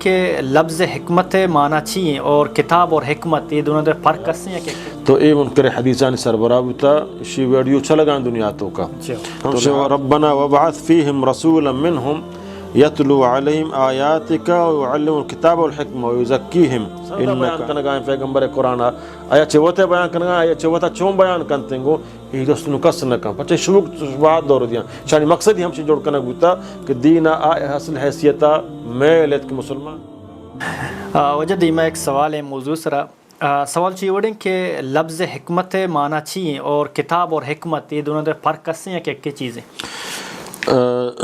کہ لفظ حکمت معنی چیئیں اور کتاب اور حکمت یہ دونوں در فرق کسیں یا کہ تو اے منکر حدیثانی سربراہ بتا شی ویڈیو چلگان دنیا تو کا تو ربنا وابعث فیہم رسولا منہم یتلو علیہم آیاتک ویعلم الکتاب والحکمہ ویزکیہم انکا کنگائیں پیغمبر قرآن آیا چوتے بیان کنگائیں آیا چوتا چون بیان کنتے گو یہ دوست نکس نکم پچھے شبک دور دیا شانی مقصد ہی ہم سے جوڑ کنگ بوتا کہ دین اصل حیثیتا میں لیت کے مسلمان وجد میں ایک سوال ہے موضوع سرا سوال چاہیے وڑیں کہ لفظ حکمت معنی چیئیں اور کتاب اور حکمت یہ دونوں در فرق کسیں یا کہ ایک چیزیں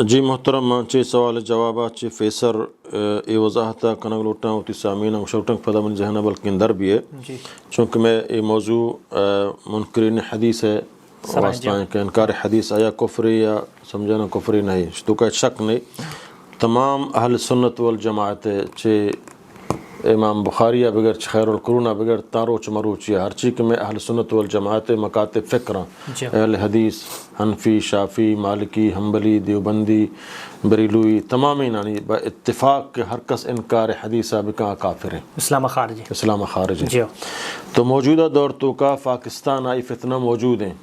جی محترم چی سوال جوابات چی فیسر ای وضاحتا کنگ لوٹا ہوتی سامین مشروطنگ پدا من ذہنہ بلکہ اندر بھی ہے چونکہ میں یہ موضوع منکرین حدیث ہے واسطہ کہ انکار حدیث آیا کفری یا سمجھانا کفری نہیں تو کا شک نہیں تمام اہل سنت والجماعت چی امام بخاریہ بغیر خیر القرونہ بغیر تاروچ مروچیہ ہر چیز میں اہل سنت والجماعت مکاتب فکرہ اہل حدیث حنفی شافی مالکی حنبلی دیوبندی بریلوی تمام یعنی با اتفاق کے ہر کس انکار حدیثہ بکا کافر ہیں اسلام خارج ہے تو موجودہ دور تو کا پاکستان آئی فتنہ موجود ہیں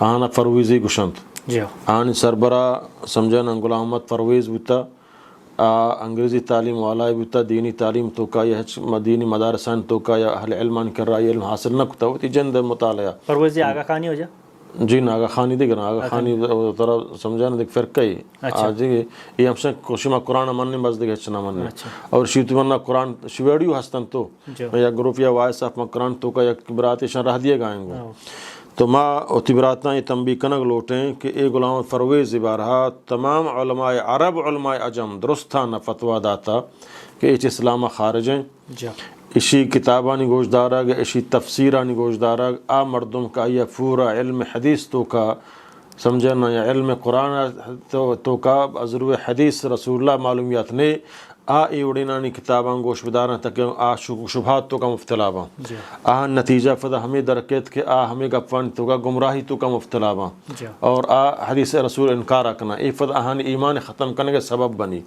آنا فرویزی گشنت آنی سربراہ سمجھانا غلام محمد فرویز بتا انگریزی تعلیم والا بتا دینی تعلیم تو کا یا دینی مدارسان تو کا یا اہل علمان کر رہا ہے علم حاصل نہ کتا ہوتی جند مطالعہ پرویزی آگا خانی ہو جا جی نا آگا خانی دیکھ رہا آگا خانی طرح سمجھانا دیکھ فرقہ ہی آج یہ ہم سے شما قرآن مننے بس دیکھ اچھنا مننے اور شیطی مننا قرآن شویڈیو ہستن تو یا گروپ یا وائس آف قرآن تو کا یا براتیشن رہ دیے گائیں گو تو ماں اتبراتنا یہ تنبیہ کنگ لوٹیں کہ اے غلام فرویز بارہا تمام علماء عرب علماء عجم درستانہ فتوہ داتا کہ ایچ اسلام خارج ہیں اسی کتابانی گوش دارا گا اسی تفسیرانی گوش دارا آ مردم کا یا پورا علم حدیث تو کا سمجھنا یا علم قرآن تو کا ضرور حدیث رسول اللہ معلومیات نے آ ایوڑینانی کتاباں گوش بداراں تک آ شبہات تو کا مفتلاباں آ نتیجہ فدا ہمیں درکت کہ آ ہمیں گپوان تو کا گمراہی تو کا مفتلاباں اور آ حدیث رسول انکار کرنا ای فدا آہانی ایمان ختم کرنے کے سبب بنی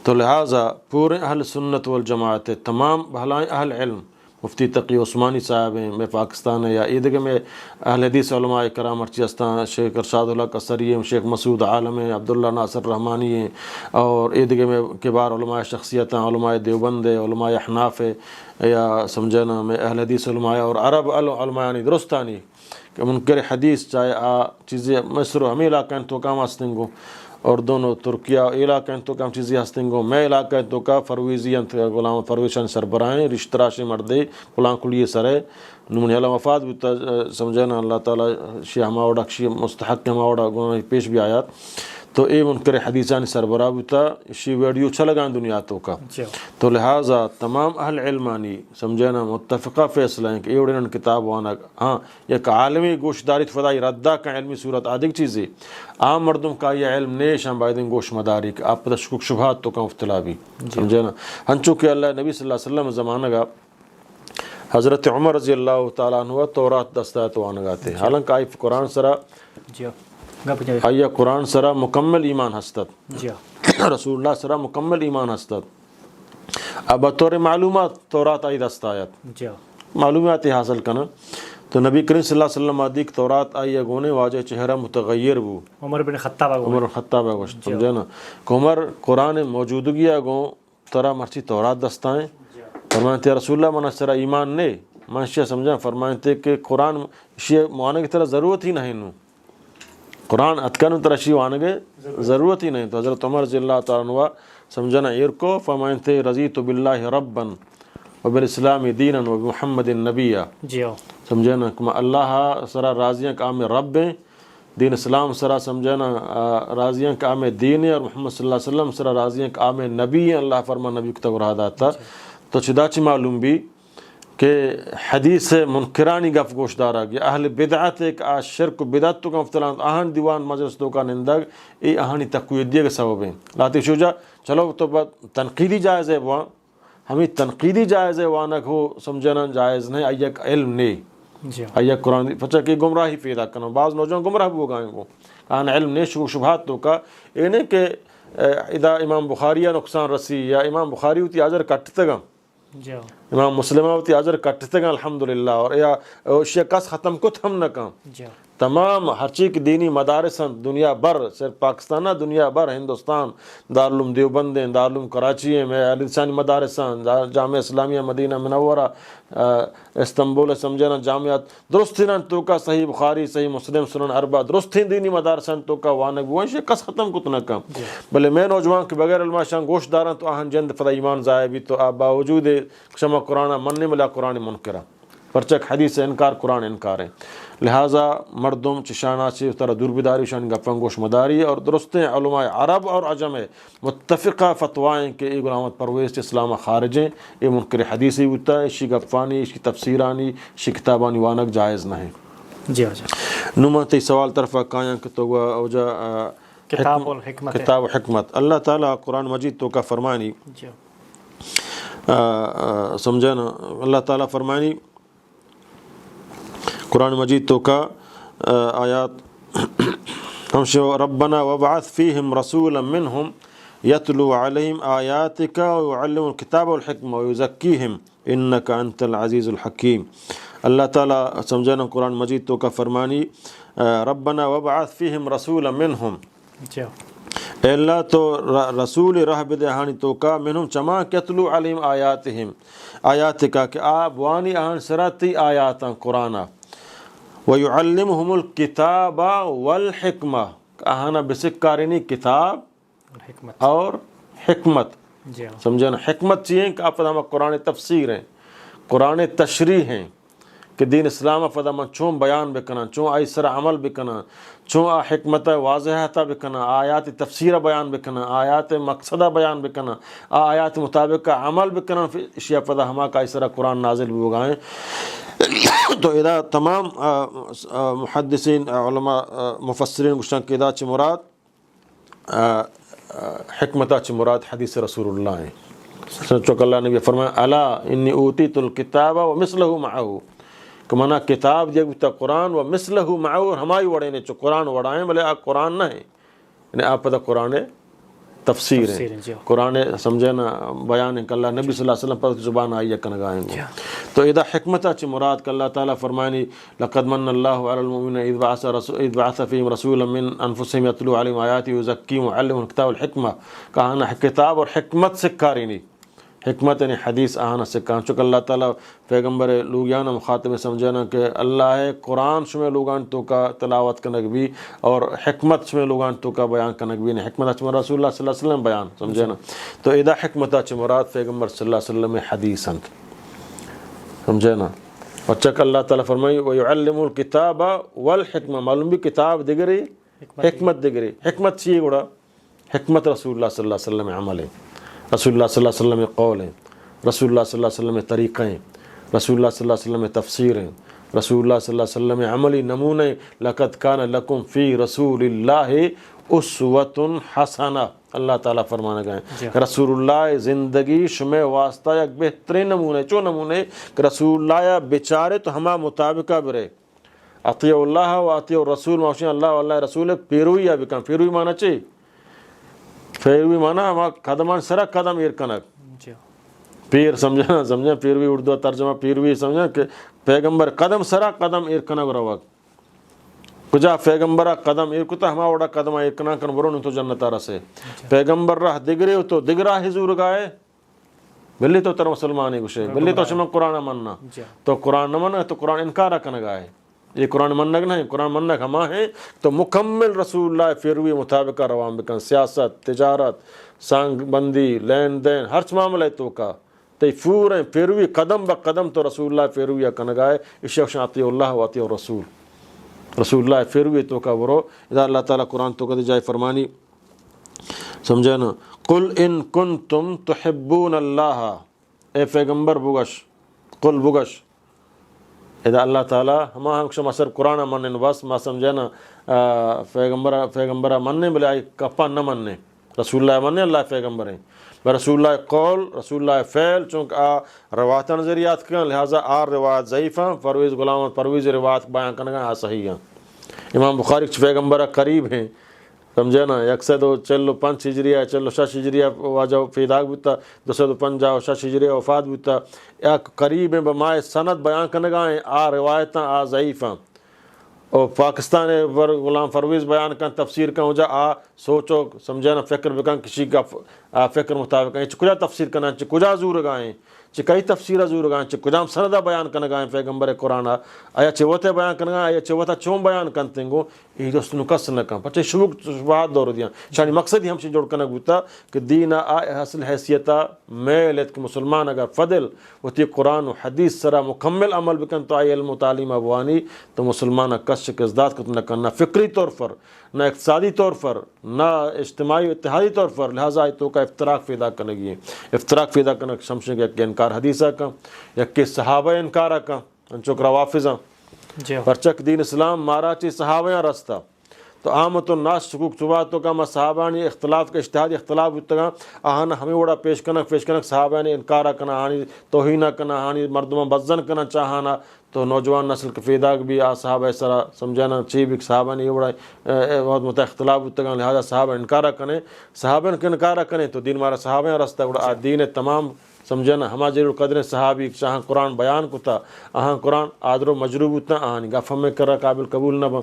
تو لہٰذا پورے اہل سنت والجماعت تمام بھلائیں اہل علم مفتی تقی عثمانی صاحب ہیں میں پاکستان ہے یا عیدگاہ میں اہل حدیث علماء کرام ارچیستان شیخ ارشاد اللہ قصری ہیں شیخ مسعود عالم ہیں عبداللہ ناصر رحمانی ہیں اور عیدگاہ میں کبار علماء شخصیتاں علماء دیوبند ہے علماء احناف ہے یا سمجھنا میں اہل حدیث علماء اور عرب علماء یعنی درستانی کہ منکر حدیث چاہے آ چیزیں مصر ہمیں علاقہ تو کام آستنگو اور دونوں ترکیہ علاقہ تو کام چیزیں ہستنگو میں علاقہ تو کا فرویزی غلام فرویشان سربراہیں رشتراشی مردے غلام کلیے سرے نمونی اللہ وفات بھی سمجھنا اللہ تعالیٰ شیح ہماوڑا شیح مستحق ہماوڑا گناہ پیش بھی آیات تو اے منکر حدیثانی سربراہ بتا شی ویڈیو چلگان دنیا تو کا تو لہٰذا تمام اہل علمانی سمجھنا متفقہ فیصلہ ہیں کہ اے وڑینن کتاب وانا ہاں یک عالمی گوشداری فضائی ردہ کا علمی صورت آدھگ چیزیں عام مردم کا یہ علم نیش ہم بائدن گوش مداری کہ آپ تشکک شبہات تو کا مفتلابی سمجھنا ہنچو کہ اللہ نبی صلی اللہ علیہ وسلم زمانہ گا حضرت عمر رضی اللہ تعالیٰ عنہ تورات دستایت وانگاتے حالانکہ آئی قرآن سرا آیا قرآن سرا مکمل ایمان ہستت رسول اللہ سرا مکمل ایمان ہستت اب بطور معلومات تورات آئی دستایت معلومات حاصل کنا تو نبی کریم صلی اللہ علیہ وسلم آدیک تورات آئی اگونے واجہ چہرہ متغیر بو عمر بن خطاب اگوشت سمجھنا کہ عمر قرآن موجودگی اگو ترا مرچی تورات دستائیں فرمائیں تے رسول اللہ منہ سرا ایمان نے منشیہ سمجھا فرمائیں تے کہ قرآن شیع معانے کی طرح ضرورت ہی نہیں نو قرآن اتکن طرح شیع معانے ضرورت ہی نہیں تو حضرت عمر رضی اللہ تعالیٰ عنہ سمجھنا ارکو فرمائیں تے رضیت باللہ ربا وبالاسلام دینا وبمحمد النبیہ سمجھنا کہ اللہ سرا راضیاں کام رب ہیں دین اسلام سرا سمجھنا راضیاں کام دین ہے اور محمد صلی اللہ علیہ وسلم سرا راضیاں کام نبی ہیں اللہ فرما نبی کو تک رہا داتا تو چداچی معلوم بھی کہ حدیث منکرانی گف گوش دارا گیا اہل بدعت ایک شرک و بدعت تو کا مفتلان آہن دیوان مجلس تو کا نندگ ای آہنی تقویدیہ کے سبب ہیں لاتی شوجا چلو تو تنقیدی جائز ہے وہاں ہمیں تنقیدی جائز ہے وہاں ہو سمجھنا جائز نہیں ایک علم نہیں ایک قرآن پچھا کہ گمراہی پیدا کرنا بعض نوجوان گمراہ بھی ہو گائیں گو آن علم نہیں شبہات تو کا یہ نہیں کہ اذا امام بخاری نقصان رسی یا امام بخاری ہوتی اجر کٹتگم جو امام مسلمہ ہوتی اجر کٹتگم الحمدللہ اور یا شکست ختم کت ہم نہ کام جو تمام ہر چیز دینی مدارس دنیا بھر صرف پاکستان نہ دنیا بھر ہندوستان دارالعلوم دیوبند ہیں دارالعلوم کراچی ہیں میں علی لسانی مدارس جامعہ اسلامیہ مدینہ منورہ استنبول سمجھنا جامعات درستین تو کا صحیح بخاری صحیح مسلم سنن اربع درستین دینی مدارسن تو کا وانگ وہ کس ختم کت نہ کم بلے میں نوجوان کے بغیر علماء شان گوشت دارن تو آہن جند فدا ایمان ضائع بھی تو باوجود شمع قرآن مننے ملا قرآن منکرہ پرچک حدیث انکار قرآن انکار ہے لہٰذا مردم چشانہ سے طرح دوربداری شان گپن گوش مداری اور درستیں علماء عرب اور عجم متفقہ فتوائیں کہ یہ غلامت پرویز اسلام خارجیں یہ منکر حدیثی ہوتا ہے اسی گپانی اس کی تفسیرانی اسی کتابانی وانک جائز نہ ہے جی نماتی سوال طرف کائیں کہ تو اوجا کتاب الحکمت کتاب حکمت اللہ تعالیٰ قرآن مجید تو کا فرمانی جو سمجھنا اللہ تعالیٰ فرمانی قرآن مجید تو کا آیات ہم شو ربنا وبعث فیہم رسولا منہم یتلو علیہم آیاتک ویعلم الکتاب والحکمہ ویزکیہم انک انت العزیز الحکیم اللہ تعالیٰ سمجھنا قرآن مجید تو کا فرمانی ربنا وبعث فیہم رسولا منہم جو اے اللہ تو رسول رہ بدہانی تو کا منہم چما کتلو علیہم آیاتہم آیاتک کہ آپ وانی آہن سراتی آیاتاں قرآنہ وَيُعَلِّمُهُمُ الْكِتَابَ وَالْحِكْمَةِ آہنا بسکارینی کتاب حکمت اور حکمت جی سمجھنا حکمت چاہیے کہ آپ ہم قرآن تفسیر ہیں قرآن تشریح ہیں کہ دین اسلام فدا من چون بیان بکنا چون آئی سر عمل بکنا چون حکمت واضحتا بکنا آیات تفسیر بیان بکنا آیات مقصدہ بیان بکنا آیات مطابق عمل بکنا اشیاء فدا ہما کا آئی سر قرآن نازل بھی ہوگائیں تو ادا تمام محدثین علماء مفسرین گشتن کہ ادا چھ مراد حکمتا چھ مراد حدیث رسول اللہ ہیں چونکہ اللہ نے بھی فرمایا الا انی اوتیت الکتاب ومثلہ معہو کہ منا کتاب دیا گتا قرآن ومثلہ معہو اور ہمائی وڑے نے چو قرآن وڑائیں بلے آپ قرآن نہ ہیں یعنی آپ پتہ قرآن تفسیر ہے قرآن سمجھے نا بیان ہے کہ اللہ نبی صلی اللہ علیہ وسلم پر زبان آئی ہے کنگائیں گے تو اذا حکمتا چھ مراد کہ اللہ تعالیٰ فرمائنی لقد من اللہ علی المؤمنین اذ بعث فیہم رسولا من انفسہم یتلو علیہم آیاتی ویزکیہم ویعلمہم الکتاب والحکمہ کہانا کتاب اور حکمت سکارینی حکمت یعنی حدیث آہانا سکان چونکہ اللہ تعالیٰ پیغمبر لوگیانا مخاطب سمجھانا کہ اللہ قرآن شمیں لوگان تو کا تلاوت کنک بھی اور حکمت شمیں لوگان تو کا بیان کنک بھی حکمت چمہ رسول اللہ صلی اللہ علیہ وسلم بیان سمجھانا تو اذا حکمتا چھ مراد پیغمبر صلی اللہ علیہ وسلم حدیث انت سمجھانا اور چک اللہ تعالیٰ فرمائی وَيُعَلِّمُ الْكِتَابَ وَالْحِكْمَةِ معلوم بھی کتاب دگری حکمت دگری حکمت چیئے گوڑا حکمت رسول اللہ صلی اللہ علیہ وسلم عمل ہے رسول اللہ صلی اللہ علیہ وسلم قول ہیں رسول اللہ صلی اللہ علیہ وسلم طریقہ ہیں رسول اللہ صلی اللہ علیہ وسلم تفسیر ہیں رسول اللہ صلی اللہ علیہ وسلم عملی نمونے لَقَدْ كَانَ لَكُمْ فِي رَسُولِ اللَّهِ أُسْوَةٌ حَسَنَةٌ اللہ تعالیٰ فرمانے گئے کہ رسول اللہ زندگی شمع واسطہ ایک بہترین نمونے چو نمونے کہ رسول اللہ بیچارے تو ہما مطابقہ برے اطیع اللہ و اطیع الرسول معاشین اللہ و اللہ رسول پیروی یا بکن پیروی مانا چاہیے پیروی مانا ہما قدمان سرا قدم ایرکنک پیر سمجھنا پیروی اردو ترجمہ پیروی سمجھنا کہ پیغمبر قدم سرا قدم ایرکنک روک کجا پیغمبرہ قدم ایرکتا ہما وڑا قدم ایرکنک کن برون تو جنتا رسے پیغمبر رہ دگرے ہو تو دگرہ حضور گائے بلی تو تر مسلمانی گوشے بلی تو شما قرآن مننا تو قرآن نہ مننا تو قرآن انکارہ کن گائے یہ قرآن مننگ نہیں قرآن مننگ ہما ہے تو مکمل رسول اللہ پیروی مطابقہ روان بکن سیاست تجارت سانگ بندی لین دین ہر معاملے تو کا تی پورے پیروی قدم با قدم تو رسول اللہ پیروی کنگائے اس شخص اطیع اللہ و اطیع الرسول رسول اللہ پیروی تو کا برو اذا اللہ تعالیٰ قرآن تو کا دی جائے فرمانی سمجھے نا قل ان کنتم تحبون اللہ اے پیغمبر بگش قل بگش اذا اللہ تعالیٰ ہما ہم شما سر قرآن منن بس ما سمجھے نا پیغمبرہ مننے بلے آئی کپا نہ مننے رسول اللہ مننے اللہ پیغمبر ہیں رسول اللہ قول رسول اللہ فعل چونکہ روایت نظریات کن لہذا آر روایت ضعیف ہیں پرویز غلام پرویز روایت بیان کرنے گا صحیح ہیں امام بخاری پیغمبرہ قریب ہیں سمجھے نا 145 ہجریہ 106 ہجریہ واجہ فیداگ بتا 255 ہجریہ وفات بتا یا قریب بمائے سند بیان کرنے گائیں آ روایتاں آ ضعیفاں اور پاکستان پر غلام پرویز بیان کن تفسیر کن وجہ آ سوچو سمجھے نا فکر بکن کسی کا فکر مطابق ہیں کجا تفسیر کرنا کجا زور گائیں کئی تفسیر زور گائیں کجام سندہ بیان کرنے گائیں پیغمبر قرآن آیا چوتے بیان کرنے گائیں آیا چوتا چون بیان کرتے ہیں گو یہ دوست نکس نہ کن پچھے شبہات دور دیا شانی مقصد ہی ہم سے جوڑ کرنے گوتا کہ دین اصل حیثیتا میلت کہ مسلمان اگر فضل ہوتی قرآن و حدیث سرا مکمل عمل بکن تو آئی علم و تعلیم ابوانی تو مسلمان کش ازداد کتنا کرنا فکری طور پر نہ اقتصادی طور پر نہ اجتماعی اتحادی طور پر لہٰذا تو کا افتراق پیدا کرنے گی افتراق پیدا کرنے شمشے کے انکار حدیثہ کا یا کہ صحابہ انکارہ کا انچوک روافظہ پرچک دین اسلام مارا چی صحابہ رستہ تو آمد الناس شکوک چباتوں کا صحابانی اختلاف کا اجتہادی اختلاف ہوتا آہانا ہمیں وڑا پیش کنک صحابہ نے انکارہ کنا آنی توہینہ کنا آنی مردمہ بزن کنا چاہانا تو نوجوان نسل کے فیداک بھی صحابہ سرا سمجھانا چی بھی صحابہ نے یہ بڑا بہت متع اختلاف ہوتا ہے لہذا صحابہ انکارہ کریں صحابہ کے انکارہ کریں تو دین مارا صحابہ رستہ بڑا دین تمام سمجھانا ہما جیر قدر صحابی چاہاں قرآن بیان کتا آہاں قرآن آدر و مجروب ہوتا آہاں گفہ میں کرا قابل قبول نہ با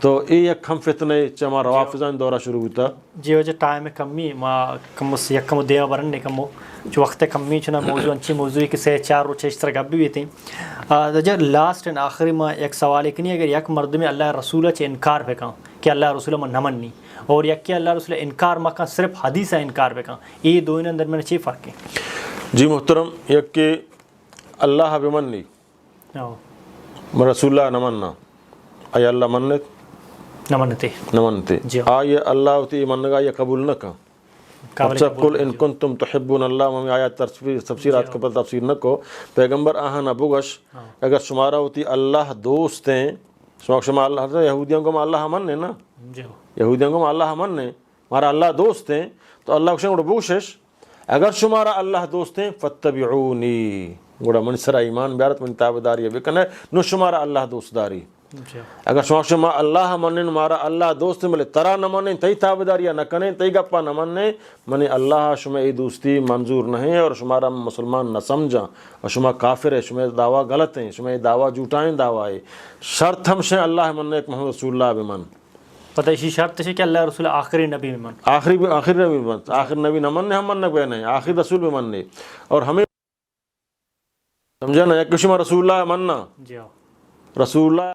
تو یہ کم فتنے چما روافظان دورہ شروع ہوتا جی وجہ ٹائم کمی ما کم اس یکم دیوا برن کمو جو وقت کمی چنا موضوع انچی موضوع کی سے 4 روچ اس طرح گبی بھی تھی جب لاسٹ اینڈ آخری میں ایک سوال ایک نہیں اگر یک مرد میں اللہ رسول چ انکار پہ کہاں کہ اللہ رسول میں نمن نہیں اور یک کہ اللہ رسول انکار مکہ صرف حدیث انکار پہ کہاں یہ دونوں اندر میں چی فرق ہے جی محترم یک کہ اللہ بمن نہیں رسول اللہ نمننا آئی اللہ منت نمنتے آئیے اللہ تی منگا یا قبول نہ کا اچھا قل ان کنتم تحبون اللہ میں آیات تفسیرات کے پر تفسیر نہ کو پیغمبر آہاں نبوگش اگر شمارہ ہوتی اللہ دوست ہیں شما اللہ یہودیوں کو اللہ مننے نا یہودیوں کو اللہ مننے ہمارا اللہ دوست ہیں تو اللہ کو شنگوڑ بوشش اگر شمارہ اللہ دوست ہیں فتبعونی گوڑا من سرا ایمان بیارت من تابداری بکنے نو شمارہ اللہ دوست داری اگر شما اللہ منن مارا اللہ دوست ملے ترا نہ منیں تی تابداریاں نہ کریں تی گپا نہ منیں منی اللہ شما ای دوستی منظور نہیں اور شمارا مسلمان نہ سمجھا اور شما کافر ہے شما دعویٰ غلط ہیں شما دعویٰ جھوٹائیں دعویٰ ہے شرط ہم سے اللہ مننے ایک محمد رسول اللہ بمن پتہ اسی شرط ہے کہ اللہ رسول آخری نبی بمن آخری نبی بمن آخر نبی نہ مننے ہم مننے بہنے آخری رسول بمننے اور ہمیں سمجھا نا یک شما رسول اللہ مننا رسول اللہ